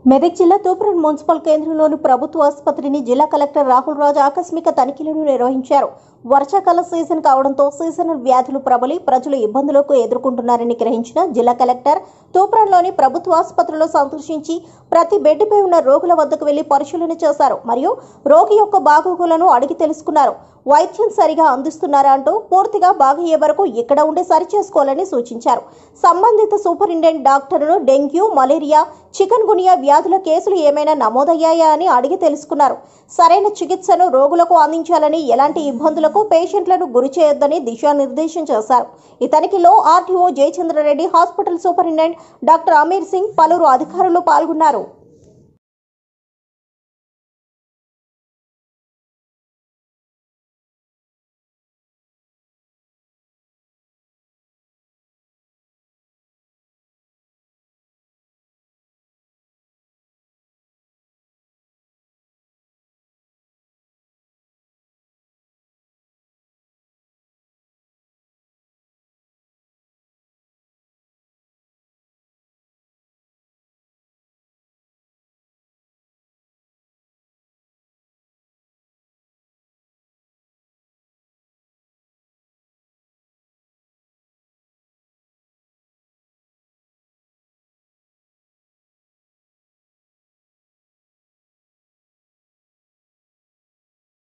మెదక్ జిల్లా తూప్రాన్ మున్సిపల్ కేంద్రంలోని ప్రభుత్వ ఆసుపత్రిని జిల్లా కలెక్టర్ రాహుల్ రాజ్ ఆకస్మిక తనిఖీలను నిర్వహించారు. వర్షాకాల సీజన్ కావడంతో సీజనల్ వ్యాధులు ప్రబలి ప్రజలు ఇబ్బందులకు ఎదుర్కొంటున్నారని గ్రహించిన జిల్లా కలెక్టర్ తూప్రాన్లోని ప్రభుత్వ ఆసుపత్రిలో సందర్శించి ప్రతి బెడ్పై ఉన్న రోగుల వద్దకు వెళ్లి పరిశీలన చేశారు. మరియు రోగి యొక్క బాగోగులను అడిగి తెలుసుకున్నారు. వైద్యం సరిగా అందిస్తున్నారా అంటూ పూర్తిగా బాగయ్యే వరకు ఇక్కడ ఉండి సరిచేసుకోవాలని సూచించారు. సంబంధిత సూపరింటెండెంట్ డాక్టర్ను డెంగ్యూ, మలేరియా, చికన్ గునియా వ్యాధుల కేసులు ఏమైనా నమోదయ్యాయా అని అడిగి తెలుసుకున్నారు. సరైన చికిత్సను రోగులకు అందించాలని, ఎలాంటి ఇబ్బందులకు పేషెంట్లను గురి చేయొద్దని దిశానిర్దేశం చేశారు. ఈ తనిఖీలో RTO Jayachandra Reddy, hospital superintendent doctor Amir Singh, పలువురు అధికారులు పాల్గొన్నారు.